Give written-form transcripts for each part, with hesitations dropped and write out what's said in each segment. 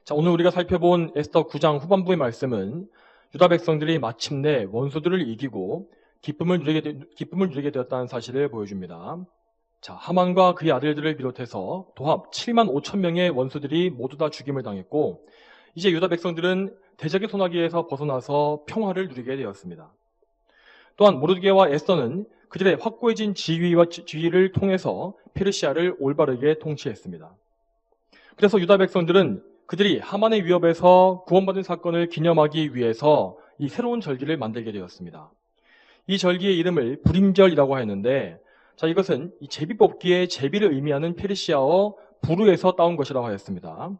자, 오늘 우리가 살펴본 에스더 9장 후반부의 말씀은 유다 백성들이 마침내 원수들을 이기고 기쁨을 누리게 되었다는 사실을 보여줍니다. 자, 하만과 그의 아들들을 비롯해서 도합 7만 5천 명의 원수들이 모두 다 죽임을 당했고, 이제 유다 백성들은 대적의 소나기에서 벗어나서 평화를 누리게 되었습니다. 또한 모르드게와 에스더는 그들의 확고해진 지위를 통해서 페르시아를 올바르게 통치했습니다. 그래서 유다 백성들은 그들이 하만의 위협에서 구원받은 사건을 기념하기 위해서 이 새로운 절기를 만들게 되었습니다. 이 절기의 이름을 부림절이라고 하였는데, 자, 이것은 이 제비뽑기의 제비를 의미하는 페르시아어 부르에서 따온 것이라고 하였습니다.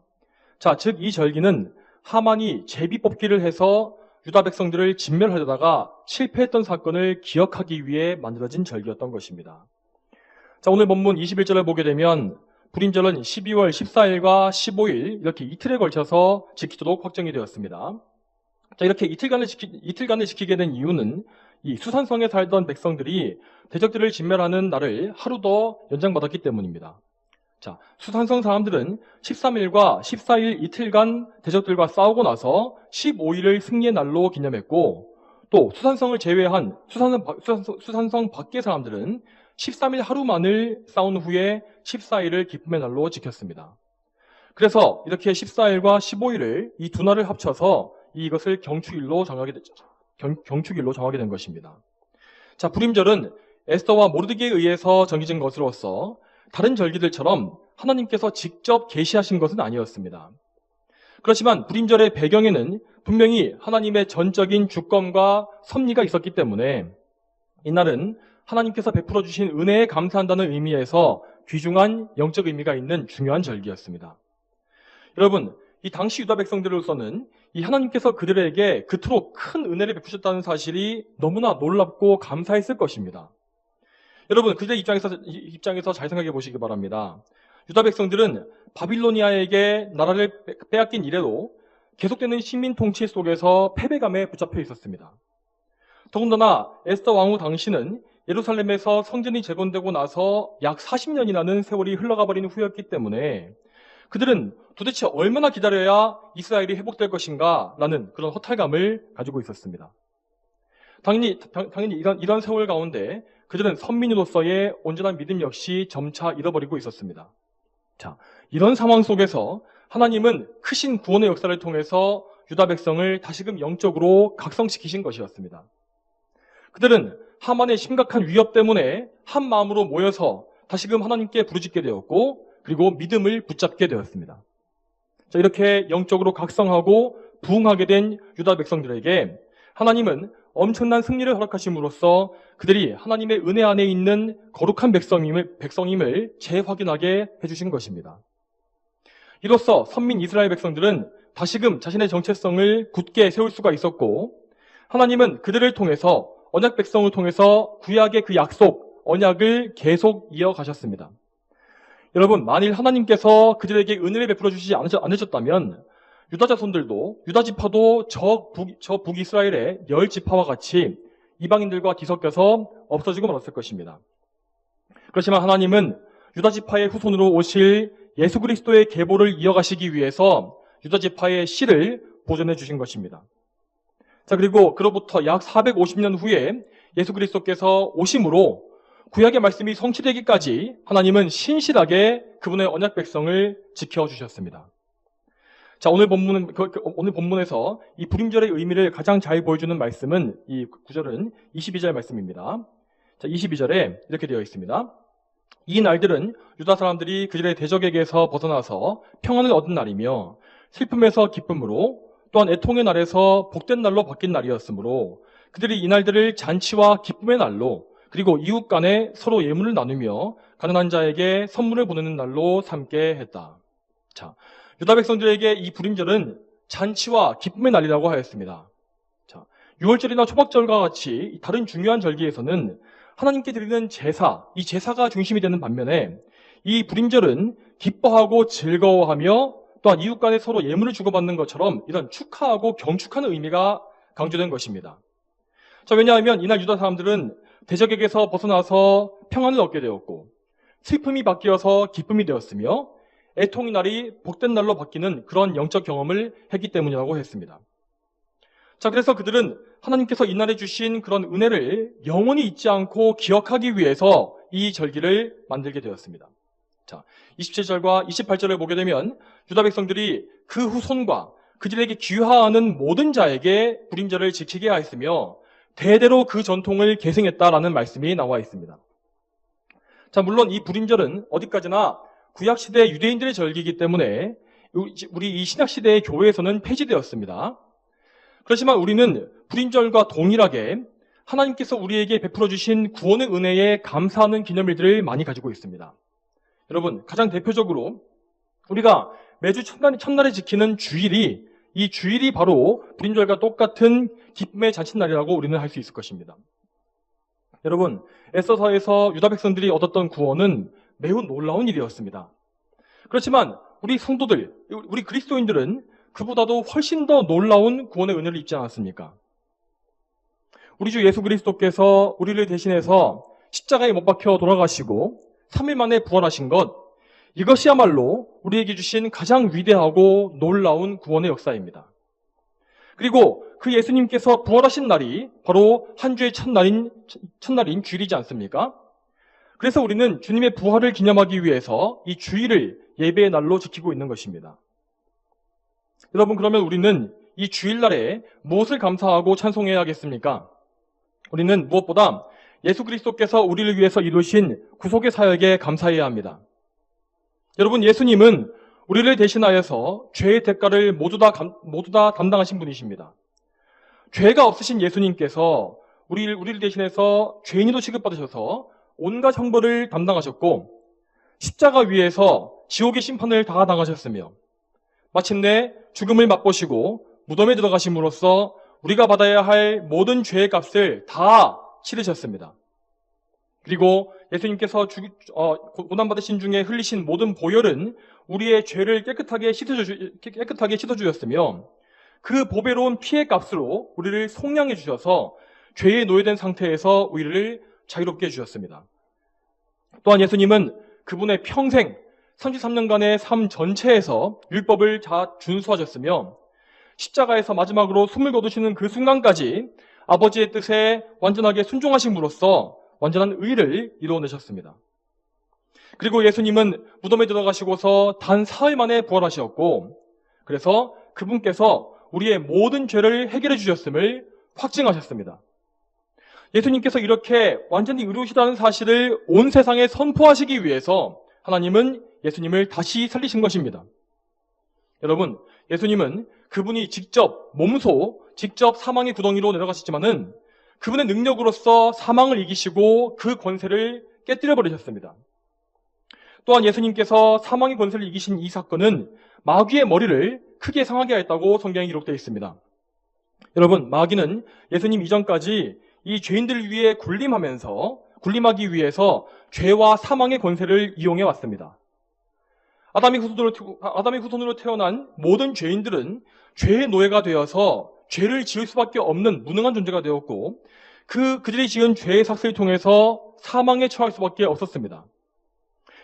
자, 즉 이 절기는 하만이 제비뽑기를 해서 유다 백성들을 진멸하려다가 실패했던 사건을 기억하기 위해 만들어진 절기였던 것입니다. 자, 오늘 본문 21절을 보게 되면 불임절은 12월 14일과 15일 이렇게 이틀에 걸쳐서 지키도록 확정이 되었습니다. 자, 이렇게 이틀간을 지키게 된 이유는 이 수산성에 살던 백성들이 대적들을 진멸하는 날을 하루 더 연장받았기 때문입니다. 자, 수산성 사람들은 13일과 14일 이틀간 대적들과 싸우고 나서 15일을 승리의 날로 기념했고, 또 수산성을 제외한 수산성 밖의 사람들은 13일 하루만을 싸운 후에 14일을 기쁨의 날로 지켰습니다. 그래서 이렇게 14일과 15일을 이 두 날을 합쳐서 이것을 경축일로 정하게 된 것입니다. 자, 불임절은 에스더와 모르드게에 의해서 정해진 것으로서 다른 절기들처럼 하나님께서 직접 계시하신 것은 아니었습니다. 그렇지만 불임절의 배경에는 분명히 하나님의 전적인 주권과 섭리가 있었기 때문에 이날은 하나님께서 베풀어 주신 은혜에 감사한다는 의미에서 귀중한 영적 의미가 있는 중요한 절기였습니다. 여러분, 이 당시 유다 백성들로서는 이 하나님께서 그들에게 그토록 큰 은혜를 베푸셨다는 사실이 너무나 놀랍고 감사했을 것입니다. 여러분, 그들의 입장에서 잘 생각해 보시기 바랍니다. 유다 백성들은 바빌로니아에게 나라를 빼앗긴 이래로 계속되는 식민 통치 속에서 패배감에 붙잡혀 있었습니다. 더군다나 에스더 왕후 당시는 예루살렘에서 성전이 재건되고 나서 약 40년이라는 세월이 흘러가 버린 후였기 때문에 그들은 도대체 얼마나 기다려야 이스라엘이 회복될 것인가 라는 그런 허탈감을 가지고 있었습니다. 당연히 이런 세월 가운데 그들은 선민으로서의 온전한 믿음 역시 점차 잃어버리고 있었습니다. 자, 이런 상황 속에서 하나님은 크신 구원의 역사를 통해서 유다 백성을 다시금 영적으로 각성시키신 것이었습니다. 그들은 하만의 심각한 위협 때문에 한 마음으로 모여서 다시금 하나님께 부르짖게 되었고, 그리고 믿음을 붙잡게 되었습니다. 자, 이렇게 영적으로 각성하고 부흥하게 된 유다 백성들에게 하나님은 엄청난 승리를 허락하심으로써 그들이 하나님의 은혜 안에 있는 거룩한 백성임을 재확인하게 해주신 것입니다. 이로써 선민 이스라엘 백성들은 다시금 자신의 정체성을 굳게 세울 수가 있었고, 하나님은 그들을 통해서 언약 백성을 통해서 구약의 그 약속, 언약을 계속 이어가셨습니다. 여러분, 만일 하나님께서 그들에게 은혜를 베풀어 주시지 않으셨다면 유다 자손들도, 유다 지파도 저 북이스라엘의 10지파와 같이 이방인들과 뒤섞여서 없어지고 말았을 것입니다. 그렇지만 하나님은 유다 지파의 후손으로 오실 예수 그리스도의 계보를 이어가시기 위해서 유다 지파의 씨를 보존해 주신 것입니다. 자, 그리고 그로부터 약 450년 후에 예수 그리스도께서 오심으로 구약의 말씀이 성취되기까지 하나님은 신실하게 그분의 언약 백성을 지켜주셨습니다. 자, 오늘 본문에서 이 불임절의 의미를 가장 잘 보여주는 말씀은 이 구절은 22절 말씀입니다. 자, 22절에 이렇게 되어 있습니다. 이 날들은 유다 사람들이 그들의 대적에게서 벗어나서 평안을 얻은 날이며 슬픔에서 기쁨으로 또한 애통의 날에서 복된 날로 바뀐 날이었으므로 그들이 이 날들을 잔치와 기쁨의 날로 그리고 이웃 간에 서로 예물을 나누며 가난한 자에게 선물을 보내는 날로 삼게 했다. 자, 유다 백성들에게 이 불임절은 잔치와 기쁨의 날이라고 하였습니다. 자, 유월절이나 초막절과 같이 다른 중요한 절기에서는 하나님께 드리는 제사, 이 제사가 중심이 되는 반면에 이 불임절은 기뻐하고 즐거워하며 또한 이웃 간에 서로 예물을 주고받는 것처럼 이런 축하하고 경축하는 의미가 강조된 것입니다. 자, 왜냐하면 이날 유다 사람들은 대적에게서 벗어나서 평안을 얻게 되었고 슬픔이 바뀌어서 기쁨이 되었으며 애통의 날이 복된 날로 바뀌는 그런 영적 경험을 했기 때문이라고 했습니다. 자, 그래서 그들은 하나님께서 이날에 주신 그런 은혜를 영원히 잊지 않고 기억하기 위해서 이 절기를 만들게 되었습니다. 자, 27절과 28절을 보게 되면 유다 백성들이 그 후손과 그들에게 귀화하는 모든 자에게 불임절을 지키게 하였으며 대대로 그 전통을 계승했다라는 말씀이 나와 있습니다. 자, 물론 이 불임절은 어디까지나 구약시대 유대인들의 절기이기 때문에 우리 이 신약시대의 교회에서는 폐지되었습니다. 그렇지만 우리는 불임절과 동일하게 하나님께서 우리에게 베풀어 주신 구원의 은혜에 감사하는 기념일들을 많이 가지고 있습니다. 여러분, 가장 대표적으로 우리가 매주 첫날에 지키는 주일이, 이 주일이 바로 불임절과 똑같은 기쁨의 잔칫날이라고 우리는 할 수 있을 것입니다. 여러분, 에스더서에서 유다 백성들이 얻었던 구원은 매우 놀라운 일이었습니다. 그렇지만 우리 성도들, 우리 그리스도인들은 그보다도 훨씬 더 놀라운 구원의 은혜를 입지 않았습니까? 우리 주 예수 그리스도께서 우리를 대신해서 십자가에 못 박혀 돌아가시고 3일 만에 부활하신 것, 이것이야말로 우리에게 주신 가장 위대하고 놀라운 구원의 역사입니다. 그리고 그 예수님께서 부활하신 날이 바로 한 주의 첫날인 주일이지 않습니까? 그래서 우리는 주님의 부활을 기념하기 위해서 이 주일을 예배의 날로 지키고 있는 것입니다. 여러분, 그러면 우리는 이 주일날에 무엇을 감사하고 찬송해야겠습니까? 우리는 무엇보다 예수 그리스도께서 우리를 위해서 이루신 구속의 사역에 감사해야 합니다. 여러분, 예수님은 우리를 대신하여서 죄의 대가를 모두 다 담당하신 분이십니다. 죄가 없으신 예수님께서 우리를 대신해서 죄인으로 취급받으셔서 온갖 형벌을 담당하셨고 십자가 위에서 지옥의 심판을 다 당하셨으며 마침내 죽음을 맛보시고 무덤에 들어가심으로써 우리가 받아야 할 모든 죄의 값을 다 치르셨습니다. 그리고 예수님께서 고난받으신 중에 흘리신 모든 보혈은 우리의 죄를 깨끗하게 씻어주셨으며 그 보배로운 피의 값으로 우리를 속량해 주셔서 죄에 노예된 상태에서 우리를 자유롭게 해주셨습니다. 또한 예수님은 그분의 평생 33년간의 삶 전체에서 율법을 다 준수하셨으며 십자가에서 마지막으로 숨을 거두시는 그 순간까지 아버지의 뜻에 완전하게 순종하심으로써 완전한 의를 이루어내셨습니다. 그리고 예수님은 무덤에 들어가시고서 단 사흘 만에 부활하셨고 그래서 그분께서 우리의 모든 죄를 해결해 주셨음을 확증하셨습니다. 예수님께서 이렇게 완전히 의로우시다는 사실을 온 세상에 선포하시기 위해서 하나님은 예수님을 다시 살리신 것입니다. 여러분, 예수님은 그분이 직접 사망의 구덩이로 내려가셨지만은 그분의 능력으로서 사망을 이기시고 그 권세를 깨뜨려 버리셨습니다. 또한 예수님께서 사망의 권세를 이기신 이 사건은 마귀의 머리를 크게 상하게 하였다고 성경에 기록되어 있습니다. 여러분, 마귀는 예수님 이전까지 이 죄인들을 위해 군림하기 위해서 죄와 사망의 권세를 이용해 왔습니다. 아담의 후손으로 태어난 모든 죄인들은 죄의 노예가 되어서 죄를 지을 수밖에 없는 무능한 존재가 되었고 그들이 지은 죄의 삭슬을 통해서 사망에 처할 수밖에 없었습니다.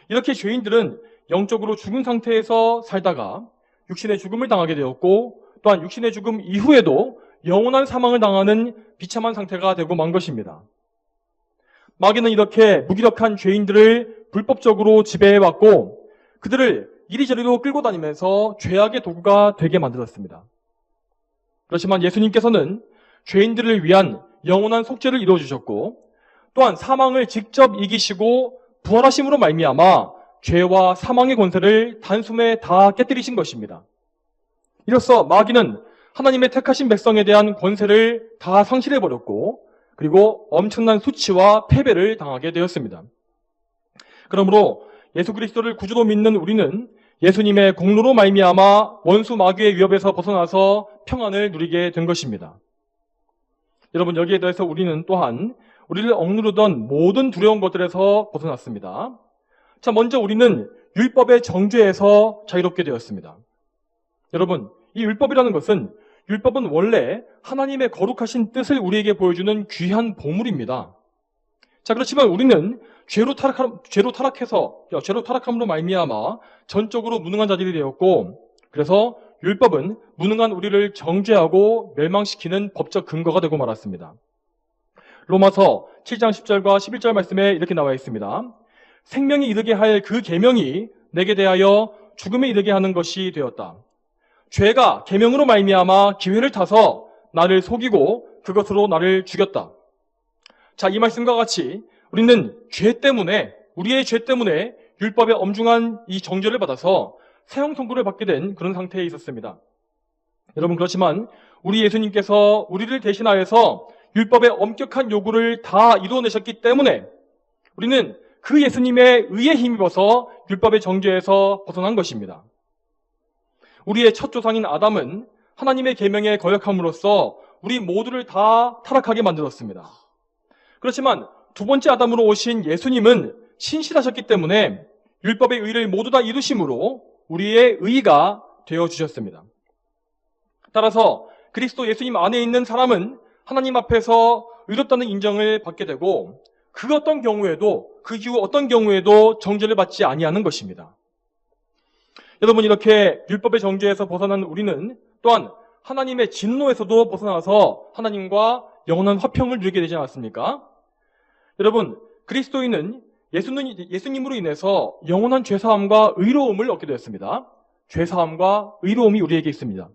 이렇게 죄인들은 영적으로 죽은 상태에서 살다가 육신의 죽음을 당하게 되었고 또한 육신의 죽음 이후에도 영원한 사망을 당하는 비참한 상태가 되고 만 것입니다. 마귀는 이렇게 무기력한 죄인들을 불법적으로 지배해왔고 그들을 이리저리로 끌고 다니면서 죄악의 도구가 되게 만들었습니다. 그렇지만 예수님께서는 죄인들을 위한 영원한 속죄를 이루어주셨고 또한 사망을 직접 이기시고 부활하심으로 말미암아 죄와 사망의 권세를 단숨에 다 깨뜨리신 것입니다. 이로써 마귀는 하나님의 택하신 백성에 대한 권세를 다 상실해버렸고 그리고 엄청난 수치와 패배를 당하게 되었습니다. 그러므로 예수 그리스도를 구주로 믿는 우리는 예수님의 공로로 말미암아 원수 마귀의 위협에서 벗어나서 평안을 누리게 된 것입니다. 여러분, 여기에 대해서 우리는 또한 우리를 억누르던 모든 두려운 것들에서 벗어났습니다. 자, 먼저 우리는 율법의 정죄에서 자유롭게 되었습니다. 여러분, 이 율법은 원래 하나님의 거룩하신 뜻을 우리에게 보여주는 귀한 보물입니다. 자, 그렇지만 우리는 죄로 타락함으로 말미암아 전적으로 무능한 자들이 되었고, 그래서 율법은 무능한 우리를 정죄하고 멸망시키는 법적 근거가 되고 말았습니다. 로마서 7장 10절과 11절 말씀에 이렇게 나와 있습니다. 생명이 이르게 할 그 계명이 내게 대하여 죽음에 이르게 하는 것이 되었다. 죄가 계명으로 말미암아 기회를 타서 나를 속이고 그것으로 나를 죽였다. 자, 이 말씀과 같이 우리는 우리의 죄 때문에 율법의 엄중한 이 정죄를 받아서 사형 선고를 받게 된 그런 상태에 있었습니다. 여러분, 그렇지만 우리 예수님께서 우리를 대신하여서 율법의 엄격한 요구를 다 이루어내셨기 때문에 우리는 그 예수님의 의에 힘입어서 율법의 정죄에서 벗어난 것입니다. 우리의 첫 조상인 아담은 하나님의 계명에 거역함으로써 우리 모두를 다 타락하게 만들었습니다. 그렇지만 두 번째 아담으로 오신 예수님은 신실하셨기 때문에 율법의 의를 모두 다 이루심으로 우리의 의가 되어주셨습니다. 따라서 그리스도 예수님 안에 있는 사람은 하나님 앞에서 의롭다는 인정을 받게 되고 그 이후 어떤 경우에도 정죄를 받지 아니하는 것입니다. 여러분, 이렇게 율법의 정죄에서 벗어난 우리는 또한 하나님의 진노에서도 벗어나서 하나님과 영원한 화평을 누리게 되지 않았습니까? 여러분, 그리스도인은 예수님으로 인해서 영원한 죄사함과 의로움을 얻게 되었습니다. 죄사함과 의로움이 우리에게 있습니다.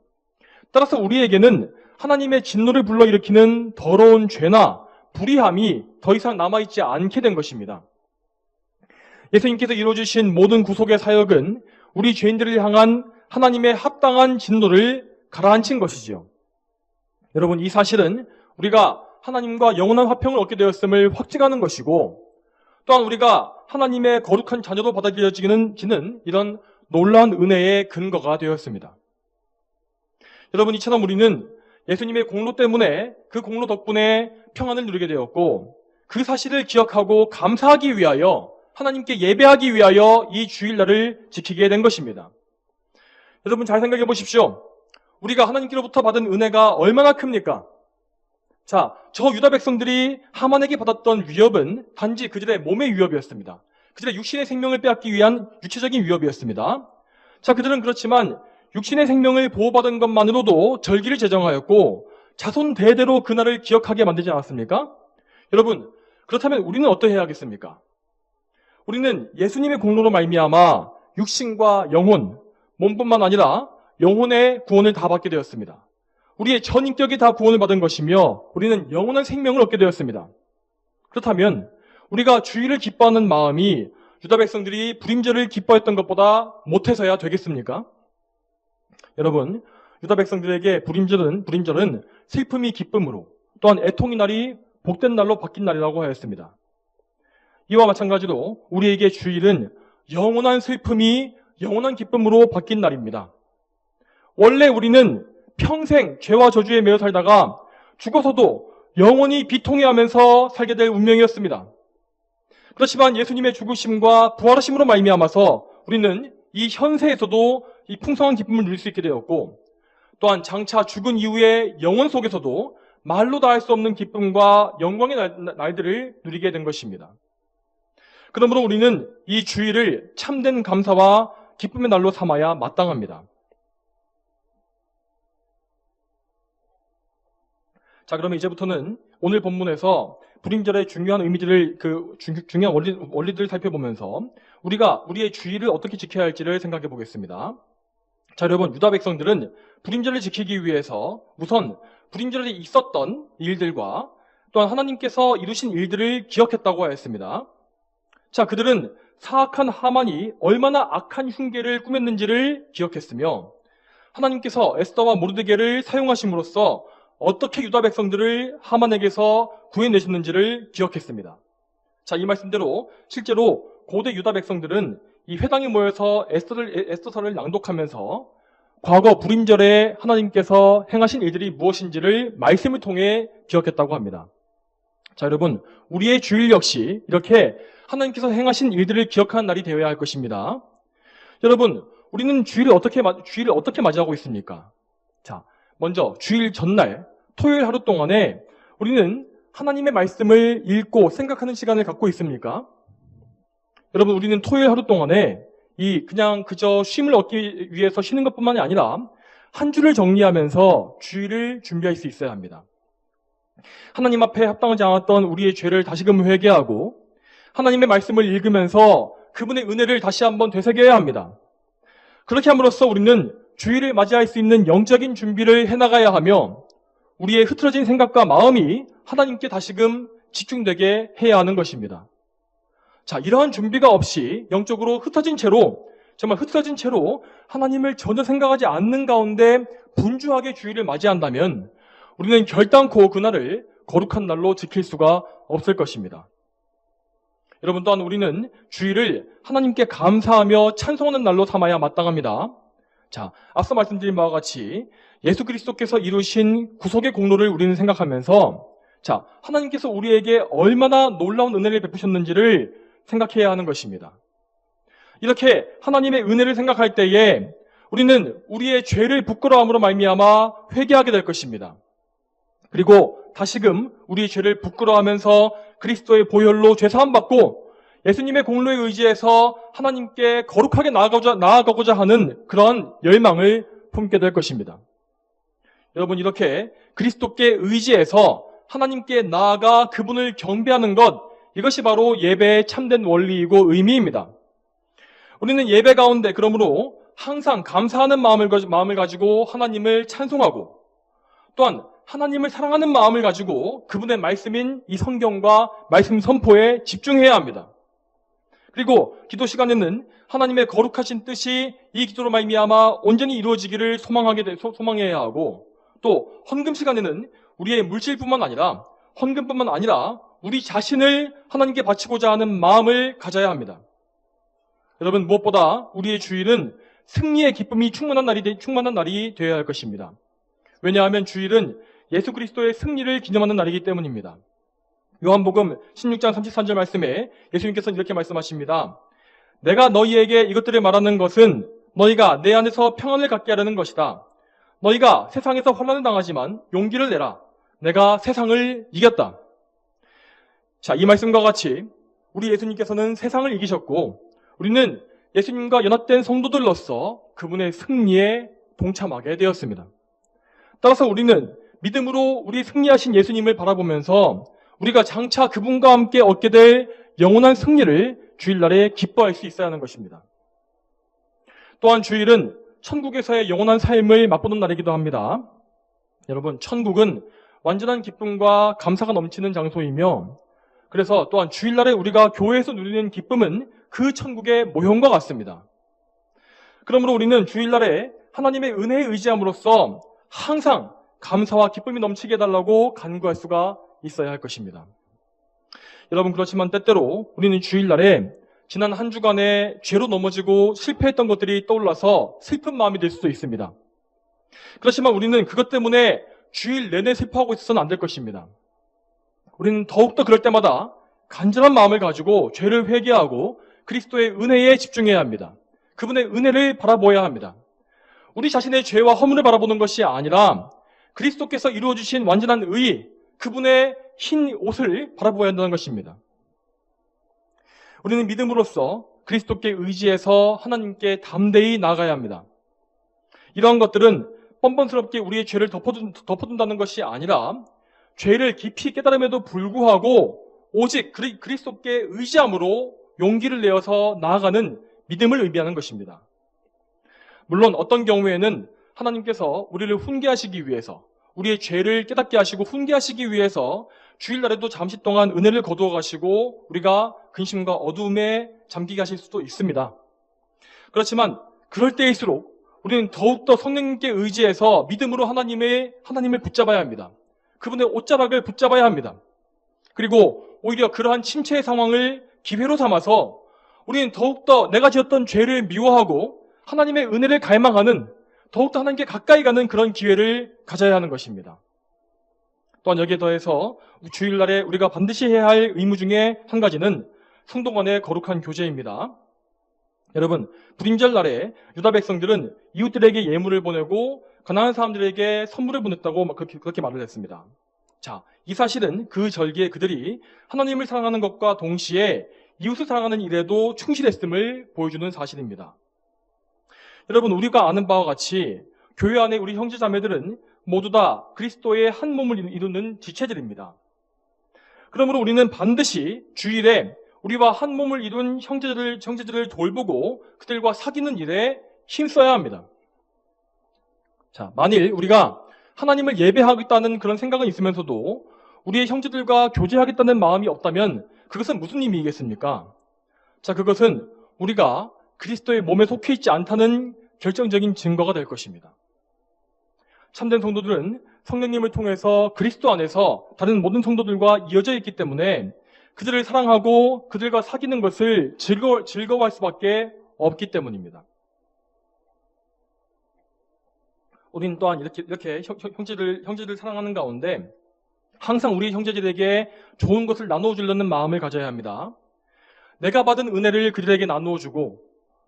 따라서 우리에게는 하나님의 진노를 불러일으키는 더러운 죄나 불의함이 더 이상 남아있지 않게 된 것입니다. 예수님께서 이루어주신 모든 구속의 사역은 우리 죄인들을 향한 하나님의 합당한 진노를 가라앉힌 것이지요. 여러분, 이 사실은 우리가 하나님과 영원한 화평을 얻게 되었음을 확증하는 것이고, 또한 우리가 하나님의 거룩한 자녀로 받아들여지는 이런 놀라운 은혜의 근거가 되었습니다. 여러분, 이처럼 우리는 예수님의 공로 때문에, 그 공로 덕분에 평안을 누리게 되었고, 그 사실을 기억하고 감사하기 위하여, 하나님께 예배하기 위하여 이 주일날을 지키게 된 것입니다. 여러분, 잘 생각해 보십시오. 우리가 하나님께로부터 받은 은혜가 얼마나 큽니까? 자, 저 유다 백성들이 하만에게 받았던 위협은 단지 그들의 몸의 위협이었습니다. 그들의 육신의 생명을 빼앗기 위한 육체적인 위협이었습니다. 자, 그들은 그렇지만 육신의 생명을 보호받은 것만으로도 절기를 제정하였고 자손 대대로 그날을 기억하게 만들지 않았습니까? 여러분, 그렇다면 우리는 어떠해야 하겠습니까? 우리는 예수님의 공로로 말미암아 육신과 영혼, 몸뿐만 아니라 영혼의 구원을 다 받게 되었습니다. 우리의 전 인격이 다 구원을 받은 것이며 우리는 영원한 생명을 얻게 되었습니다. 그렇다면 우리가 주일을 기뻐하는 마음이 유다 백성들이 불임절을 기뻐했던 것보다 못해서야 되겠습니까? 여러분, 유다 백성들에게 불임절은 슬픔이 기쁨으로, 또한 애통의 날이 복된 날로 바뀐 날이라고 하였습니다. 이와 마찬가지로 우리에게 주일은 영원한 슬픔이 영원한 기쁨으로 바뀐 날입니다. 원래 우리는 평생 죄와 저주에 매여 살다가 죽어서도 영원히 비통해하면서 살게 될 운명이었습니다. 그렇지만 예수님의 죽으심과 부활하심으로 말미암아서 우리는 이 현세에서도 이 풍성한 기쁨을 누릴 수 있게 되었고, 또한 장차 죽은 이후의 영원 속에서도 말로 다 할 수 없는 기쁨과 영광의 날들을 누리게 된 것입니다. 그러므로 우리는 이 주일을 참된 감사와 기쁨의 날로 삼아야 마땅합니다. 자, 그러면 이제부터는 오늘 본문에서 불임절의 중요한 의미들을, 중요한 원리들을 살펴보면서 우리가 우리의 주일을 어떻게 지켜야 할지를 생각해 보겠습니다. 자, 여러분, 유다 백성들은 불임절을 지키기 위해서 우선 불임절에 있었던 일들과 또한 하나님께서 이루신 일들을 기억했다고 하였습니다. 자, 그들은 사악한 하만이 얼마나 악한 흉계를 꾸몄는지를 기억했으며 하나님께서 에스더와 모르드게를 사용하심으로써 어떻게 유다 백성들을 하만에게서 구해내셨는지를 기억했습니다. 자, 이 말씀대로 실제로 고대 유다 백성들은 이 회당에 모여서 에스더서를 낭독하면서 과거 불임절에 하나님께서 행하신 일들이 무엇인지를 말씀을 통해 기억했다고 합니다. 자, 여러분, 우리의 주일 역시 이렇게 하나님께서 행하신 일들을 기억하는 날이 되어야 할 것입니다. 여러분, 우리는 주일을 어떻게 맞이하고 있습니까? 자, 먼저 주일 전날 토요일 하루 동안에 우리는 하나님의 말씀을 읽고 생각하는 시간을 갖고 있습니까? 여러분, 우리는 토요일 하루 동안에 그냥 그저 쉼을 얻기 위해서 쉬는 것뿐만이 아니라 한 주를 정리하면서 주일을 준비할 수 있어야 합니다. 하나님 앞에 합당하지 않았던 우리의 죄를 다시금 회개하고 하나님의 말씀을 읽으면서 그분의 은혜를 다시 한번 되새겨야 합니다. 그렇게 함으로써 우리는 주일을 맞이할 수 있는 영적인 준비를 해나가야 하며 우리의 흐트러진 생각과 마음이 하나님께 다시금 집중되게 해야 하는 것입니다. 자, 이러한 준비가 없이 영적으로 정말 흩어진 채로 하나님을 전혀 생각하지 않는 가운데 분주하게 주일을 맞이한다면 우리는 결단코 그날을 거룩한 날로 지킬 수가 없을 것입니다. 여러분, 또한 우리는 주일을 하나님께 감사하며 찬송하는 날로 삼아야 마땅합니다. 자, 앞서 말씀드린 바와 같이 예수 그리스도께서 이루신 구속의 공로를 우리는 생각하면서 자, 하나님께서 우리에게 얼마나 놀라운 은혜를 베푸셨는지를 생각해야 하는 것입니다. 이렇게 하나님의 은혜를 생각할 때에 우리는 우리의 죄를 부끄러움으로 말미암아 회개하게 될 것입니다. 그리고 다시금 우리의 죄를 부끄러워하면서 그리스도의 보혈로 죄 사함 받고 예수님의 공로에 의지해서 하나님께 거룩하게 나아가고자 하는 그런 열망을 품게 될 것입니다. 여러분, 이렇게 그리스도께 의지해서 하나님께 나아가 그분을 경배하는 것, 이것이 바로 예배의 참된 원리이고 의미입니다. 우리는 예배 가운데 그러므로 항상 감사하는 마음을 가지고 하나님을 찬송하고 또한 하나님을 사랑하는 마음을 가지고 그분의 말씀인 이 성경과 말씀 선포에 집중해야 합니다. 그리고 기도 시간에는 하나님의 거룩하신 뜻이 이 기도로 말미암아 온전히 이루어지기를 소망해야 하고 또 헌금 시간에는 우리의 물질뿐만 아니라 헌금뿐만 아니라 우리 자신을 하나님께 바치고자 하는 마음을 가져야 합니다. 여러분, 무엇보다 우리의 주일은 승리의 기쁨이 충만한 날이 되어야 할 것입니다. 왜냐하면 주일은 예수 그리스도의 승리를 기념하는 날이기 때문입니다. 요한복음 16장 33절 말씀에 예수님께서는 이렇게 말씀하십니다. 내가 너희에게 이것들을 말하는 것은 너희가 내 안에서 평안을 갖게 하려는 것이다. 너희가 세상에서 환난을 당하지만 용기를 내라. 내가 세상을 이겼다. 자, 이 말씀과 같이 우리 예수님께서는 세상을 이기셨고 우리는 예수님과 연합된 성도들로서 그분의 승리에 동참하게 되었습니다. 따라서 우리는 믿음으로 우리 승리하신 예수님을 바라보면서 우리가 장차 그분과 함께 얻게 될 영원한 승리를 주일날에 기뻐할 수 있어야 하는 것입니다. 또한 주일은 천국에서의 영원한 삶을 맛보는 날이기도 합니다. 여러분, 천국은 완전한 기쁨과 감사가 넘치는 장소이며 그래서 또한 주일날에 우리가 교회에서 누리는 기쁨은 그 천국의 모형과 같습니다. 그러므로 우리는 주일날에 하나님의 은혜에 의지함으로써 항상 감사와 기쁨이 넘치게 해달라고 간구할 수가 있어야 할 것입니다. 여러분, 그렇지만 때때로 우리는 주일날에 지난 한 주간에 죄로 넘어지고 실패했던 것들이 떠올라서 슬픈 마음이 들 수도 있습니다. 그렇지만 우리는 그것 때문에 주일 내내 슬퍼하고 있어서는 안 될 것입니다. 우리는 더욱더 그럴 때마다 간절한 마음을 가지고 죄를 회개하고 그리스도의 은혜에 집중해야 합니다. 그분의 은혜를 바라보아야 합니다. 우리 자신의 죄와 허물을 바라보는 것이 아니라 그리스도께서 이루어주신 완전한 의, 그분의 흰 옷을 바라보아야 한다는 것입니다. 우리는 믿음으로써 그리스도께 의지해서 하나님께 담대히 나아가야 합니다. 이러한 것들은 뻔뻔스럽게 우리의 죄를 덮어둔다는 것이 아니라 죄를 깊이 깨달음에도 불구하고 오직 그리스도께 의지함으로 용기를 내어서 나아가는 믿음을 의미하는 것입니다. 물론 어떤 경우에는 하나님께서 우리를 훈계하시기 위해서 우리의 죄를 깨닫게 하시고 훈계하시기 위해서 주일날에도 잠시 동안 은혜를 거두어 가시고 우리가 근심과 어두움에 잠기게 하실 수도 있습니다. 그렇지만 그럴 때일수록 우리는 더욱더 성령님께 의지해서 믿음으로 하나님을 붙잡아야 합니다. 그분의 옷자락을 붙잡아야 합니다. 그리고 오히려 그러한 침체의 상황을 기회로 삼아서 우리는 더욱더 내가 지었던 죄를 미워하고 하나님의 은혜를 갈망하는 더욱더 하나님께 가까이 가는 그런 기회를 가져야 하는 것입니다. 또한 여기에 더해서 주일날에 우리가 반드시 해야 할 의무 중에 한 가지는 성도 간의 거룩한 교제입니다. 여러분, 불임절날에 유다 백성들은 이웃들에게 예물을 보내고 가난한 사람들에게 선물을 보냈다고 그렇게 말을 했습니다. 자, 이 사실은 그 절기에 그들이 하나님을 사랑하는 것과 동시에 이웃을 사랑하는 일에도 충실했음을 보여주는 사실입니다. 여러분, 우리가 아는 바와 같이 교회 안에 우리 형제자매들은 모두 다 그리스도의 한 몸을 이루는 지체들입니다. 그러므로 우리는 반드시 주일에 우리와 한 몸을 이룬 형제들을 돌보고 그들과 사귀는 일에 힘써야 합니다. 자, 만일 우리가 하나님을 예배하겠다는 그런 생각은 있으면서도 우리의 형제들과 교제하겠다는 마음이 없다면 그것은 무슨 의미이겠습니까? 자, 그것은 우리가 그리스도의 몸에 속해 있지 않다는 결정적인 증거가 될 것입니다. 참된 성도들은 성령님을 통해서 그리스도 안에서 다른 모든 성도들과 이어져 있기 때문에 그들을 사랑하고 그들과 사귀는 것을 즐거워할 수밖에 없기 때문입니다. 우리는 또한 이렇게 형제들 사랑하는 가운데 항상 우리 형제들에게 좋은 것을 나누어 주려는 마음을 가져야 합니다. 내가 받은 은혜를 그들에게 나누어 주고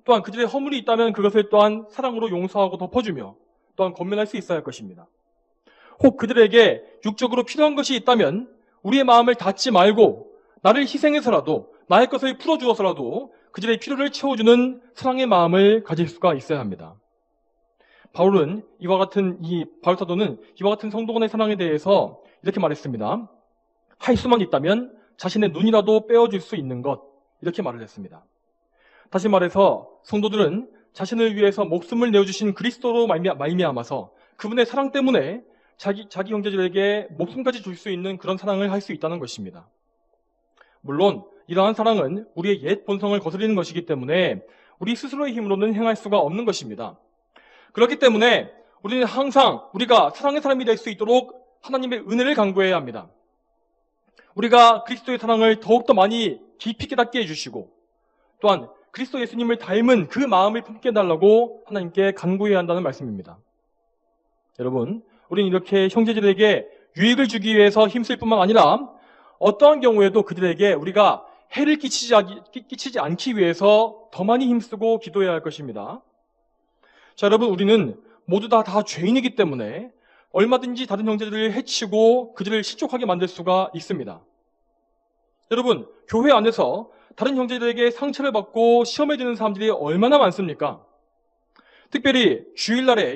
또한 그들의 허물이 있다면 그것을 또한 사랑으로 용서하고 덮어주며 또한 권면할 수 있어야 할 것입니다. 혹 그들에게 육적으로 필요한 것이 있다면 우리의 마음을 닫지 말고 나를 희생해서라도 나의 것을 풀어주어서라도 그들의 필요를 채워주는 사랑의 마음을 가질 수가 있어야 합니다. 바울 사도는 이와 같은 성도 간의 사랑에 대해서 이렇게 말했습니다. 할 수만 있다면 자신의 눈이라도 빼어줄 수 있는 것, 이렇게 말을 했습니다. 다시 말해서 성도들은 자신을 위해서 목숨을 내어주신 그리스도로 말미암아서 그분의 사랑 때문에 자기 형제들에게 목숨까지 줄 수 있는 그런 사랑을 할 수 있다는 것입니다. 물론 이러한 사랑은 우리의 옛 본성을 거스르는 것이기 때문에 우리 스스로의 힘으로는 행할 수가 없는 것입니다. 그렇기 때문에 우리는 항상 우리가 사랑의 사람이 될 수 있도록 하나님의 은혜를 간구해야 합니다. 우리가 그리스도의 사랑을 더욱더 많이 깊이 깨닫게 해주시고 또한 그리스도 예수님을 닮은 그 마음을 품게 해달라고 하나님께 간구해야 한다는 말씀입니다. 여러분, 우리는 이렇게 형제들에게 유익을 주기 위해서 힘쓸 뿐만 아니라 어떠한 경우에도 그들에게 우리가 해를 끼치지 않기 위해서 더 많이 힘쓰고 기도해야 할 것입니다. 자, 여러분, 우리는 모두 다 죄인이기 때문에 얼마든지 다른 형제들을 해치고 그들을 실족하게 만들 수가 있습니다. 여러분, 교회 안에서 다른 형제들에게 상처를 받고 시험에 드는 사람들이 얼마나 많습니까? 특별히 주일날에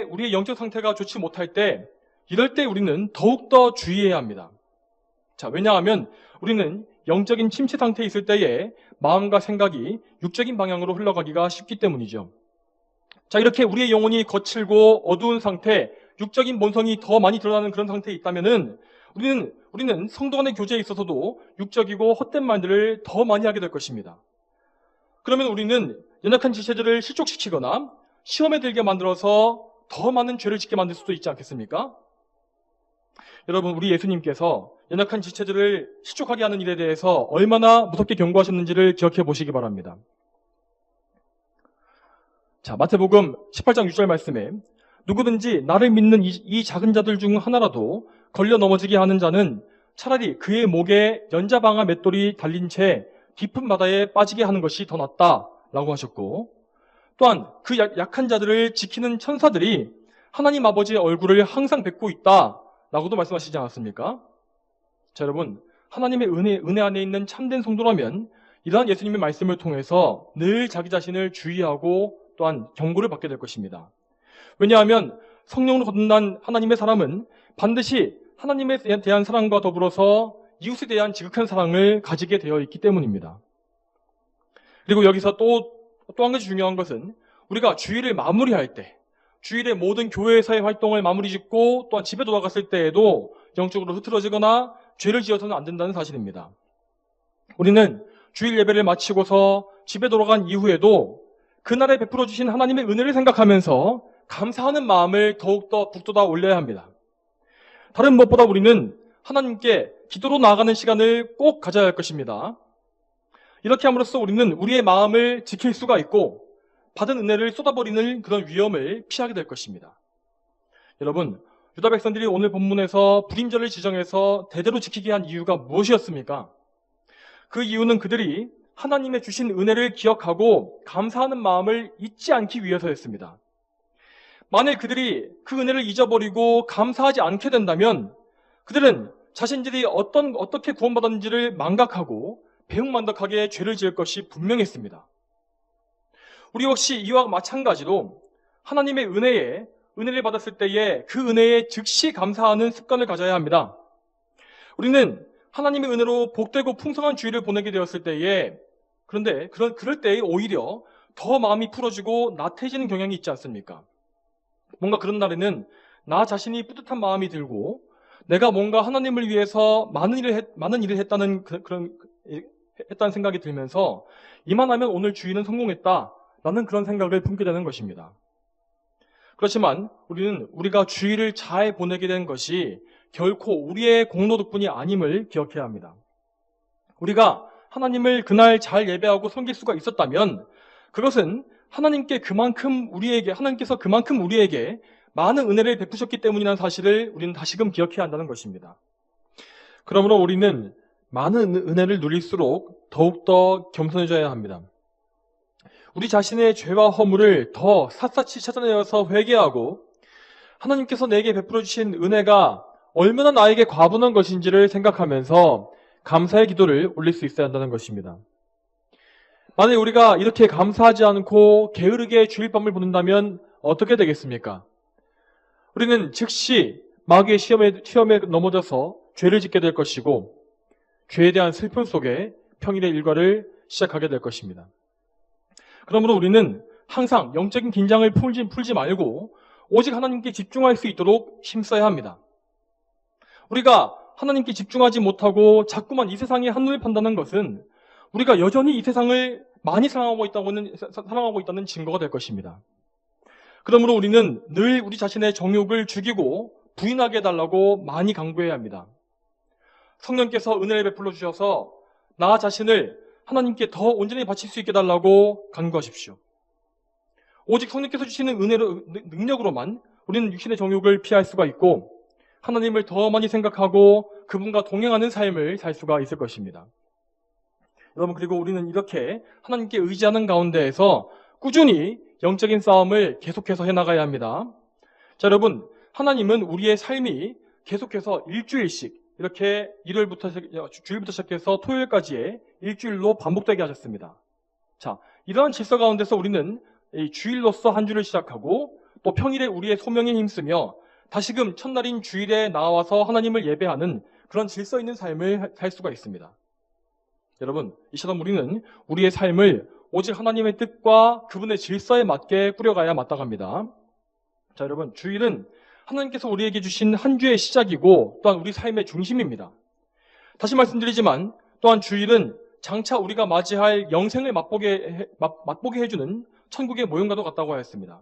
우리의 영적 상태가 좋지 못할 때, 이럴 때 우리는 더욱더 주의해야 합니다. 자, 왜냐하면 우리는 영적인 침체 상태에 있을 때에 마음과 생각이 육적인 방향으로 흘러가기가 쉽기 때문이죠. 자, 이렇게 우리의 영혼이 거칠고 어두운 상태, 육적인 본성이 더 많이 드러나는 그런 상태에 있다면은 우리는 성도 간의 교제에 있어서도 육적이고 헛된 말들을 더 많이 하게 될 것입니다. 그러면 우리는 연약한 지체들을 실족시키거나 시험에 들게 만들어서 더 많은 죄를 짓게 만들 수도 있지 않겠습니까? 여러분, 우리 예수님께서 연약한 지체들을 실족하게 하는 일에 대해서 얼마나 무섭게 경고하셨는지를 기억해 보시기 바랍니다. 자, 마태복음 18장 6절 말씀에 누구든지 나를 믿는 이 작은 자들 중 하나라도 걸려 넘어지게 하는 자는 차라리 그의 목에 연자방아 맷돌이 달린 채 깊은 바다에 빠지게 하는 것이 더 낫다라고 하셨고, 또한 그 약한 자들을 지키는 천사들이 하나님 아버지의 얼굴을 항상 뵙고 있다라고도 말씀하시지 않았습니까? 자, 여러분, 하나님의 은혜 안에 있는 참된 성도라면 이러한 예수님의 말씀을 통해서 늘 자기 자신을 주의하고 또한 경고를 받게 될 것입니다. 왜냐하면 성령으로 거듭난 하나님의 사람은 반드시 하나님에 대한 사랑과 더불어서 이웃에 대한 지극한 사랑을 가지게 되어 있기 때문입니다. 그리고 여기서 또 한 가지 중요한 것은 우리가 주일을 마무리할 때, 주일에 모든 교회에서의 활동을 마무리 짓고 또한 집에 돌아갔을 때에도 영적으로 흐트러지거나 죄를 지어서는 안 된다는 사실입니다. 우리는 주일 예배를 마치고서 집에 돌아간 이후에도 그날에 베풀어 주신 하나님의 은혜를 생각하면서 감사하는 마음을 더욱더 북돋아 올려야 합니다. 다른 무엇보다 우리는 하나님께 기도로 나아가는 시간을 꼭 가져야 할 것입니다. 이렇게 함으로써 우리는 우리의 마음을 지킬 수가 있고 받은 은혜를 쏟아버리는 그런 위험을 피하게 될 것입니다. 여러분, 유다 백성들이 오늘 본문에서 불임절을 지정해서 대대로 지키게 한 이유가 무엇이었습니까? 그 이유는 그들이 하나님의 주신 은혜를 기억하고 감사하는 마음을 잊지 않기 위해서였습니다. 만일 그들이 그 은혜를 잊어버리고 감사하지 않게 된다면 그들은 자신들이 어떻게 구원받았는지를 망각하고 배은망덕하게 죄를 지을 것이 분명했습니다. 우리 역시 이와 마찬가지로 하나님의 은혜를 받았을 때에 그 은혜에 즉시 감사하는 습관을 가져야 합니다. 우리는 하나님의 은혜로 복되고 풍성한 주일을 보내게 되었을 때에 그런데 그럴 때에 오히려 더 마음이 풀어지고 나태해지는 경향이 있지 않습니까? 뭔가 그런 날에는 나 자신이 뿌듯한 마음이 들고 내가 뭔가 하나님을 위해서 많은 일을 했다는 했다는 생각이 들면서 이만하면 오늘 주일은 성공했다라는 그런 생각을 품게 되는 것입니다. 그렇지만 우리가 주일을 잘 보내게 된 것이 결코 우리의 공로 덕분이 아님을 기억해야 합니다. 우리가 하나님을 그날 잘 예배하고 섬길 수가 있었다면 그것은 하나님께서 그만큼 우리에게 많은 은혜를 베푸셨기 때문이라는 사실을 우리는 다시금 기억해야 한다는 것입니다. 그러므로 우리는 많은 은혜를 누릴수록 더욱더 겸손해져야 합니다. 우리 자신의 죄와 허물을 더 샅샅이 찾아내어서 회개하고 하나님께서 내게 베풀어 주신 은혜가 얼마나 나에게 과분한 것인지를 생각하면서 감사의 기도를 올릴 수 있어야 한다는 것입니다. 만약 우리가 이렇게 감사하지 않고 게으르게 주일밤을 보낸다면 어떻게 되겠습니까? 우리는 즉시 마귀의 시험에 넘어져서 죄를 짓게 될 것이고 죄에 대한 슬픔 속에 평일의 일과를 시작하게 될 것입니다. 그러므로 우리는 항상 영적인 긴장을 풀지 말고 오직 하나님께 집중할 수 있도록 힘써야 합니다. 우리가 하나님께 집중하지 못하고 자꾸만 이 세상에 한눈을 판다는 것은 우리가 여전히 이 세상을 많이 사랑하고 있다는 증거가 될 것입니다. 그러므로 우리는 늘 우리 자신의 정욕을 죽이고 부인하게 해달라고 많이 강구해야 합니다. 성령께서 은혜를 베풀어 주셔서 나 자신을 하나님께 더 온전히 바칠 수 있게 해달라고 간구하십시오. 오직 성령께서 주시는 능력으로만 우리는 육신의 정욕을 피할 수가 있고 하나님을 더 많이 생각하고 그분과 동행하는 삶을 살 수가 있을 것입니다. 여러분, 그리고 우리는 이렇게 하나님께 의지하는 가운데에서 꾸준히 영적인 싸움을 계속해서 해나가야 합니다. 자, 여러분, 하나님은 우리의 삶이 계속해서 일주일씩 이렇게 주일부터 시작해서 토요일까지의 일주일로 반복되게 하셨습니다. 자, 이러한 질서 가운데서 우리는 이 주일로서 한 주를 시작하고 또 평일에 우리의 소명에 힘쓰며 다시금 첫날인 주일에 나와서 하나님을 예배하는 그런 질서 있는 삶을 살 수가 있습니다. 여러분, 이 시간 우리는 우리의 삶을 오직 하나님의 뜻과 그분의 질서에 맞게 꾸려가야 마땅합니다. 자, 여러분, 주일은 하나님께서 우리에게 주신 한 주의 시작이고 또한 우리 삶의 중심입니다. 다시 말씀드리지만 또한 주일은 장차 우리가 맞이할 영생을 맛보게 해주는 천국의 모형과도 같다고 하였습니다.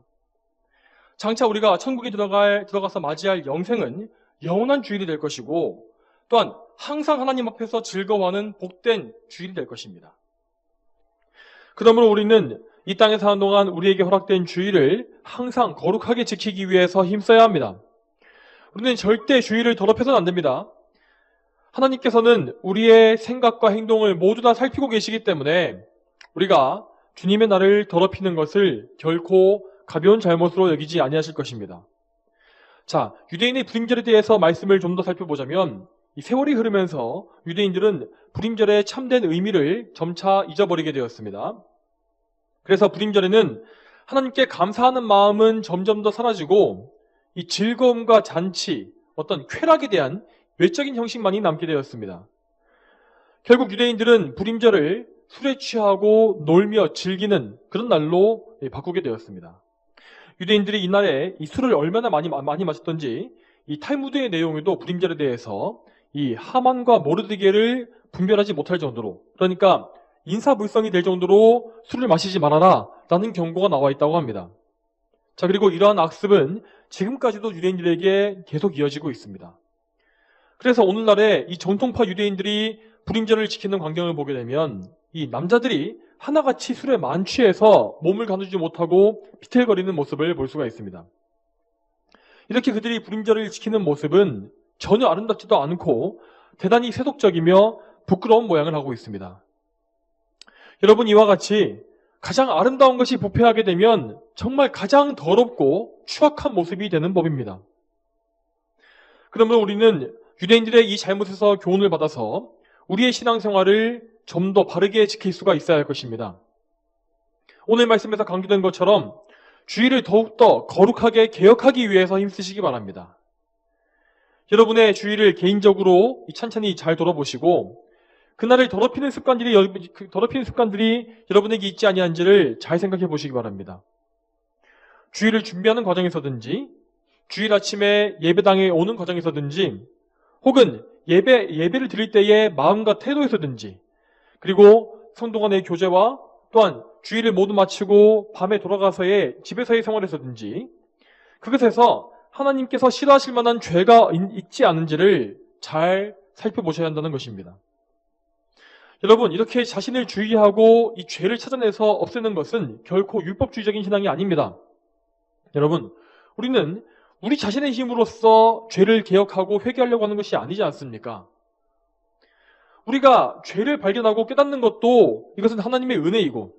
장차 우리가 천국에 들어가서 맞이할 영생은 영원한 주일이 될 것이고 또한 항상 하나님 앞에서 즐거워하는 복된 주일이 될 것입니다. 그러므로 우리는 이 땅에 사는 동안 우리에게 허락된 주일을 항상 거룩하게 지키기 위해서 힘써야 합니다. 우리는 절대 주일을 더럽혀서는 안 됩니다. 하나님께서는 우리의 생각과 행동을 모두 다 살피고 계시기 때문에 우리가 주님의 날을 더럽히는 것을 결코 가벼운 잘못으로 여기지 아니하실 것입니다. 자, 유대인의 불임절에 대해서 말씀을 좀 더 살펴보자면 이 세월이 흐르면서 유대인들은 불임절의 참된 의미를 점차 잊어버리게 되었습니다. 그래서 불임절에는 하나님께 감사하는 마음은 점점 더 사라지고 이 즐거움과 잔치, 어떤 쾌락에 대한 외적인 형식만이 남게 되었습니다. 결국 유대인들은 불임절을 술에 취하고 놀며 즐기는 그런 날로 바꾸게 되었습니다. 유대인들이 이날에 이 술을 얼마나 많이 마셨던지 이 탈무드의 내용에도 불임절에 대해서 이 하만과 모르드게를 분별하지 못할 정도로, 그러니까 인사불성이 될 정도로 술을 마시지 말아라 라는 경고가 나와 있다고 합니다. 자, 그리고 이러한 악습은 지금까지도 유대인들에게 계속 이어지고 있습니다. 그래서 오늘날에 이 정통파 유대인들이 불임절을 지키는 광경을 보게 되면 이 남자들이 하나같이 술에 만취해서 몸을 가누지 못하고 비틀거리는 모습을 볼 수가 있습니다. 이렇게 그들이 불임절을 지키는 모습은 전혀 아름답지도 않고 대단히 세속적이며 부끄러운 모양을 하고 있습니다. 여러분, 이와 같이 가장 아름다운 것이 부패하게 되면 정말 가장 더럽고 추악한 모습이 되는 법입니다. 그러면 우리는 유대인들의 이 잘못에서 교훈을 받아서 우리의 신앙생활을 좀 더 바르게 지킬 수가 있어야 할 것입니다. 오늘 말씀에서 강조된 것처럼 주의를 더욱더 거룩하게 개혁하기 위해서 힘쓰시기 바랍니다. 여러분의 주의를 개인적으로 찬찬히 잘 돌아보시고 그날을 더럽히는 습관들이 여러분에게 있지 아니한지를 잘 생각해 보시기 바랍니다. 주일을 준비하는 과정에서든지 주일 아침에 예배당에 오는 과정에서든지 혹은 예배를 드릴 때의 마음과 태도에서든지 그리고 성도 간의 교제와 또한 주일을 모두 마치고 밤에 돌아가서의 집에서의 생활에서든지 그것에서 하나님께서 싫어하실 만한 죄가 있지 않은지를 잘 살펴보셔야 한다는 것입니다. 여러분, 이렇게 자신을 주의하고 이 죄를 찾아내서 없애는 것은 결코 율법주의적인 신앙이 아닙니다. 여러분, 우리는 우리 자신의 힘으로써 죄를 개혁하고 회개하려고 하는 것이 아니지 않습니까? 우리가 죄를 발견하고 깨닫는 것도 이것은 하나님의 은혜이고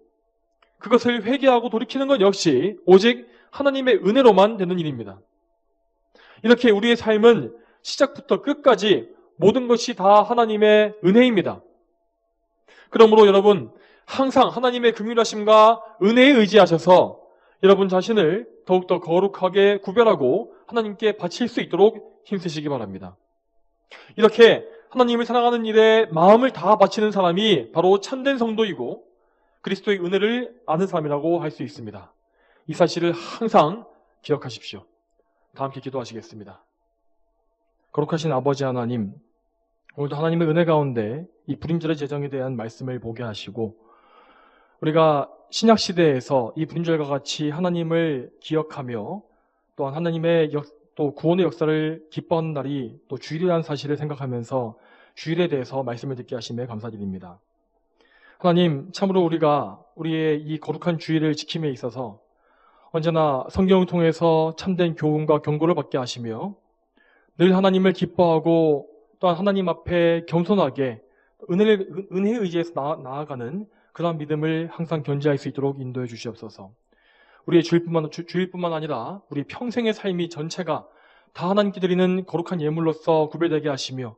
그것을 회개하고 돌이키는 것 역시 오직 하나님의 은혜로만 되는 일입니다. 이렇게 우리의 삶은 시작부터 끝까지 모든 것이 다 하나님의 은혜입니다. 그러므로 여러분 항상 하나님의 긍휼하심과 은혜에 의지하셔서 여러분 자신을 더욱더 거룩하게 구별하고 하나님께 바칠 수 있도록 힘쓰시기 바랍니다. 이렇게 하나님을 사랑하는 일에 마음을 다 바치는 사람이 바로 참된 성도이고 그리스도의 은혜를 아는 사람이라고 할 수 있습니다. 이 사실을 항상 기억하십시오. 다 함께 기도하시겠습니다. 거룩하신 아버지 하나님, 오늘도 하나님의 은혜 가운데 이 불임절의 제정에 대한 말씀을 보게 하시고 우리가 신약시대에서 이 불임절과 같이 하나님을 기억하며 또한 하나님의 또 구원의 역사를 기뻐하는 날이 또 주일이라는 사실을 생각하면서 주일에 대해서 말씀을 듣게 하심에 감사드립니다. 하나님, 참으로 우리가 우리의 이 거룩한 주일을 지킴에 있어서 언제나 성경을 통해서 참된 교훈과 경고를 받게 하시며 늘 하나님을 기뻐하고 또한 하나님 앞에 겸손하게 은혜에 의지해서 나아가는 그런 믿음을 항상 견지할 수 있도록 인도해 주시옵소서. 우리의 주일뿐만 아니라 우리 평생의 삶이 전체가 다 하나님께 드리는 거룩한 예물로서 구별되게 하시며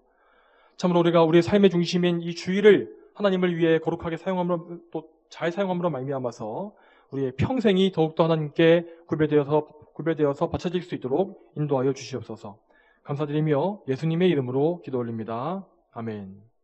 참으로 우리가 우리의 삶의 중심인 이 주일을 하나님을 위해 거룩하게 사용함으로 또 잘 사용함으로 말미암아서 우리의 평생이 더욱더 하나님께 구별되어서 바쳐질 수 있도록 인도하여 주시옵소서. 감사드리며 예수님의 이름으로 기도 올립니다. 아멘.